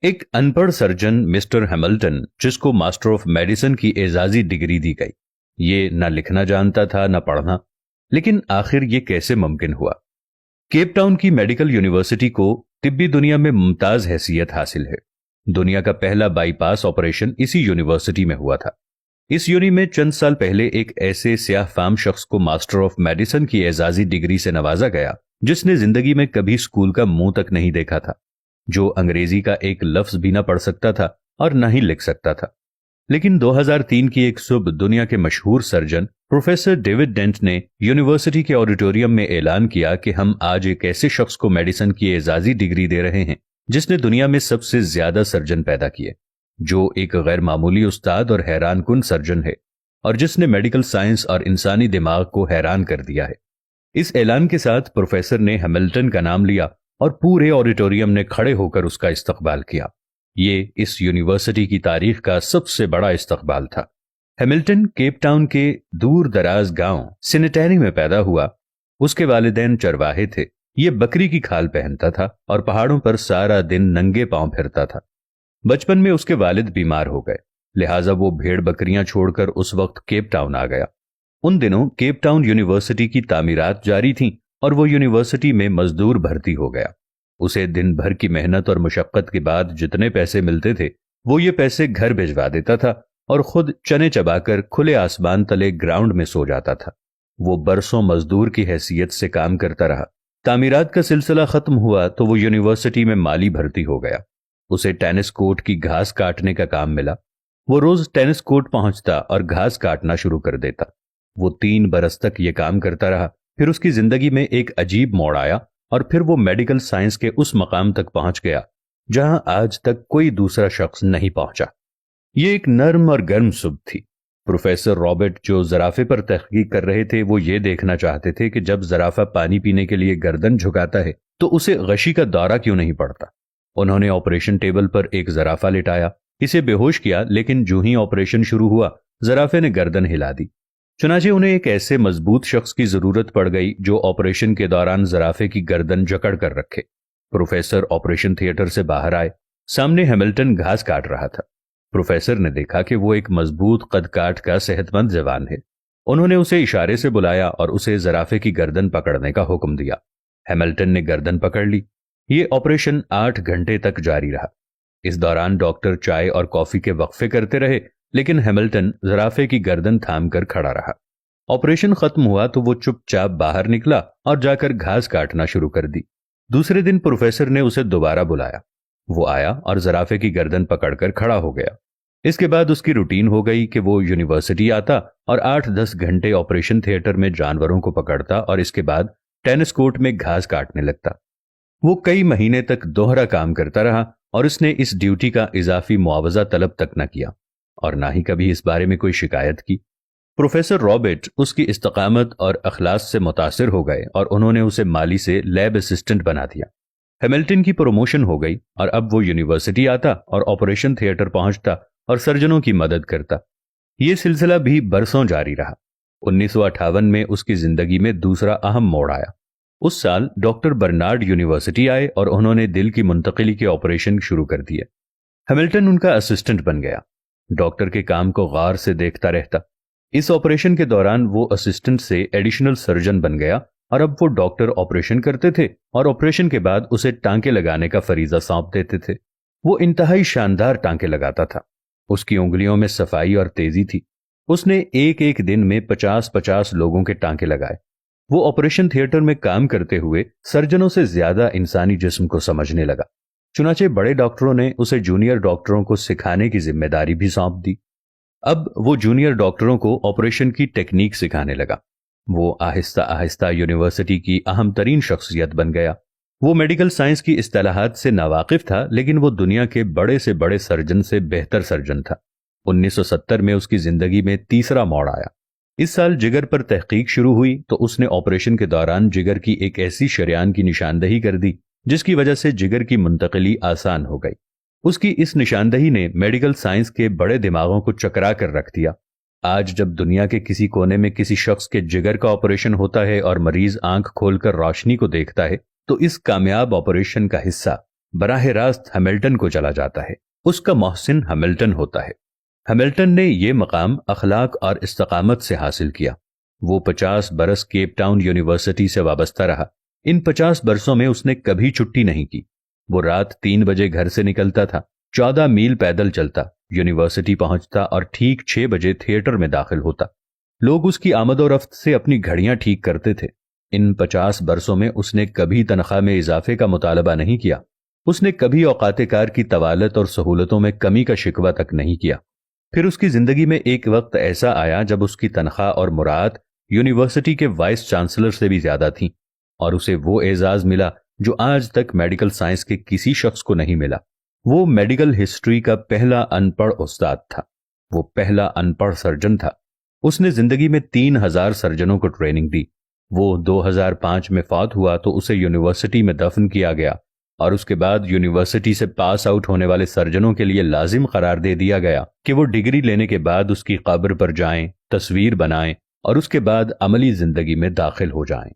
एक अनपढ़ surgeon mister Hamilton, जिसको मास्टर ऑफ मेडिसिन की एजाजी डिग्री दी गई, ये न लिखना जानता था न पढ़ना। लेकिन आखिर ये कैसे मुमकिन हुआ? केप टाउन की मेडिकल यूनिवर्सिटी को तिब्बी दुनिया में मुमताज हैसियत हासिल है। दुनिया का पहला बाईपास ऑपरेशन इसी यूनिवर्सिटी में हुआ था। इस यूनि में चंद साल पहले एक ऐसे स्याह फाम शख्स को मास्टर ऑफ मेडिसिन की एजाजी डिग्री से नवाजा गया जिसने जिंदगी में कभी स्कूल का मुंह तक नहीं देखा था, जो अंग्रेजी का एक लफ्ज भी ना पढ़ सकता था और न ही लिख सकता था। लेकिन 2003 की एक सुबह दुनिया के मशहूर सर्जन प्रोफेसर डेविड डेंट ने यूनिवर्सिटी के ऑडिटोरियम में ऐलान किया कि हम आज एक ऐसे शख्स को मेडिसिन की एजाजी डिग्री दे रहे हैं जिसने दुनिया में सबसे ज्यादा सर्जन पैदा किए, जो एक गैर मामूली उस्ताद और हैरान कुन सर्जन है और जिसने मेडिकल साइंस और इंसानी दिमाग को हैरान कर दिया है। इस ऐलान के साथ प्रोफेसर ने हैमिल्टन का नाम लिया और पूरे ऑडिटोरियम ने खड़े होकर उसका इस्तकबाल किया। ये इस यूनिवर्सिटी की तारीख का सबसे बड़ा इस्तकबाल था। हैमिल्टन केप टाउन के दूर दराज गांव सिनेटरी में पैदा हुआ। उसके वालिदैन चरवाहे थे। ये बकरी की खाल पहनता था और पहाड़ों पर सारा दिन नंगे पांव फिरता था। बचपन में उसके वालिद बीमार हो गए, लिहाजा वो भेड़ बकरियां छोड़कर उस वक्त केप टाउन आ गया। उन दिनों केप टाउन यूनिवर्सिटी की तामीरात जारी थीं और वो यूनिवर्सिटी में मजदूर भर्ती हो गया। उसे दिन भर की मेहनत और मुशक्कत के बाद जितने पैसे मिलते थे वो ये पैसे घर भिजवा देता था और खुद चने चबाकर खुले आसमान तले ग्राउंड में सो जाता था। वो बरसों मजदूर की हैसियत से काम करता रहा। तामीरात का सिलसिला खत्म हुआ तो वो यूनिवर्सिटी में माली भर्ती हो गया। उसे टेनिस कोर्ट की घास काटने का काम मिला। वो रोज टेनिस कोर्ट पहुंचता और घास काटना शुरू कर देता। वो 3 बरस तक ये काम करता रहा। फिर उसकी जिंदगी में एक अजीब मोड़ आया और फिर वो मेडिकल साइंस के उस मकाम तक पहुंच गया जहां आज तक कोई दूसरा शख्स नहीं पहुंचा। ये एक नर्म और गर्म सुबह थी। प्रोफेसर रॉबर्ट, जो जराफे पर तहकीक कर रहे थे, वो ये देखना चाहते थे कि जब जराफा पानी पीने के लिए गर्दन झुकाता है तो उसे गशी का दौरा क्यों नहीं पड़ता। उन्होंने ऑपरेशन टेबल पर एक जराफा लिटाया, इसे बेहोश किया, लेकिन जो ही ऑपरेशन शुरू हुआ जराफे ने गर्दन हिला दी। चुनाचे उन्हें एक ऐसे मजबूत शख्स की जरूरत पड़ गई जो ऑपरेशन के दौरान जराफे की गर्दन जकड़ कर रखे। प्रोफेसर ऑपरेशन थिएटर से बाहर आए। सामने हैमिल्टन घास काट रहा था। प्रोफेसर ने देखा कि वो एक मजबूत कद काठ का सेहतमंद जवान है। उन्होंने उसे इशारे से बुलाया और उसे जराफे की गर्दन पकड़ने का हुक्म दिया। हैमिल्टन ने गर्दन पकड़ ली। ये ऑपरेशन 8 घंटे तक जारी रहा। इस दौरान डॉक्टर चाय और कॉफी के वक्फे करते रहे, लेकिन हैमिल्टन जराफे की गर्दन थाम कर खड़ा रहा। ऑपरेशन खत्म हुआ तो वो चुपचाप बाहर निकला और जाकर घास काटना शुरू कर दी। दूसरे दिन प्रोफेसर ने उसे दोबारा बुलाया। वो आया और जराफे की गर्दन पकड़कर खड़ा हो गया। इसके बाद उसकी रूटीन हो गई कि वो यूनिवर्सिटी आता और 8-10 घंटे ऑपरेशन थिएटर में जानवरों को पकड़ता और इसके बाद टेनिस कोर्ट में घास काटने लगता। वो कई महीने तक दोहरा काम करता रहा और उसने इस ड्यूटी का इजाफी मुआवजा तलब तक न किया और ना ही कभी इस बारे में कोई शिकायत की। प्रोफेसर रॉबर्ट उसकी इस्तकामत और अखलास से मुतासिर हो गए और उन्होंने उसे माली से लैब असिस्टेंट बना दिया। हैमिल्टन की प्रमोशन हो गई और अब वो यूनिवर्सिटी आता और ऑपरेशन थिएटर पहुंचता और सर्जनों की मदद करता। ये सिलसिला भी बरसों जारी रहा। 1958 में उसकी जिंदगी में दूसरा अहम मोड़ आया। उस साल डॉक्टर बर्नार्ड यूनिवर्सिटी आए और उन्होंने दिल की मुंतकिली के ऑपरेशन शुरू कर दिए। हैमिल्टन उनका असिस्टेंट बन गया। डॉक्टर के काम को गौर से देखता रहता। इस ऑपरेशन के दौरान वो असिस्टेंट से एडिशनल सर्जन बन गया और अब वो डॉक्टर ऑपरेशन करते थे और ऑपरेशन के बाद उसे टांके लगाने का फरीजा सौंप देते थे। वो इंतहाई शानदार टांके लगाता था। उसकी उंगलियों में सफाई और तेजी थी। उसने एक एक दिन में 50-50 लोगों के टांके लगाए। वो ऑपरेशन थिएटर में काम करते हुए सर्जनों से ज्यादा इंसानी जिस्म को समझने लगा। चुनाचे बड़े डॉक्टरों ने उसे जूनियर डॉक्टरों को सिखाने की जिम्मेदारी भी सौंप दी। अब वो जूनियर डॉक्टरों को ऑपरेशन की टेक्निक सिखाने लगा। वो आहिस्ता आहिस्ता यूनिवर्सिटी की अहम तरीन शख्सियत बन गया। वो मेडिकल साइंस की इस्तिलाहात से नावाकिफ था, लेकिन वो दुनिया के बड़े से बड़े सर्जन से बेहतर सर्जन था। 1970 में उसकी जिंदगी में तीसरा मोड़ आया। इस साल जिगर पर तहकीक शुरू हुई तो उसने ऑपरेशन के दौरान जिगर की एक ऐसी शरेयान की निशानदही कर दी जिसकी वजह से जिगर की मुंतकिली आसान हो गई। उसकी इस निशानदही ने मेडिकल साइंस के बड़े दिमागों को चकरा कर रख दिया। आज जब दुनिया के किसी कोने में किसी शख्स के जिगर का ऑपरेशन होता है और मरीज आंख खोलकर रोशनी को देखता है तो इस कामयाब ऑपरेशन का हिस्सा براہ راست ہیملٹن کو چلا جاتا ہے۔ اس کا محسن ہیملٹن ہوتا ہے۔ ہیملٹن نے یہ مقام اخلاق اور استقامت سے حاصل کیا۔ وہ 50 برس کیپ ٹاؤن یونیورسٹی سے وابستہ رہا۔ ان 50 برسوں میں اس نے کبھی چھٹی نہیں کی۔ وہ رات 3 بجے گھر سے نکلتا تھا، 14 میل پیدل چلتا، یونیورسٹی پہنچتا اور ٹھیک 6 بجے تھیٹر میں داخل ہوتا۔ لوگ اس کی آمد و رفت سے اپنی گھڑیاں ٹھیک کرتے تھے۔ ان 50 برسوں میں اس نے کبھی تنخواہ میں اضافے کا مطالبہ نہیں کیا۔ اس نے کبھی اوقات کار کی طوالت اور سہولتوں میں کمی کا شکوہ تک نہیں کیا۔ پھر اس کی زندگی میں ایک وقت ایسا آیا جب اس کی تنخواہ اور مراد یونیورسٹی کے وائس چانسلر سے بھی زیادہ تھیں، اور اسے وہ اعزاز ملا جو آج تک میڈیکل سائنس کے کسی شخص کو نہیں ملا۔ وہ میڈیکل ہسٹری کا پہلا ان پڑھ استاد تھا۔ وہ پہلا ان پڑھ سرجن تھا۔ اس نے زندگی میں 3000 سرجنوں کو ٹریننگ دی۔ وہ 2005 میں فوت ہوا تو اسے یونیورسٹی میں دفن کیا گیا، اور اس کے بعد یونیورسٹی سے پاس آؤٹ ہونے والے سرجنوں کے لیے لازم قرار دے دیا گیا کہ وہ ڈگری لینے کے بعد اس کی قبر پر جائیں، تصویر بنائیں اور اس کے بعد عملی زندگی میں داخل ہو جائیں۔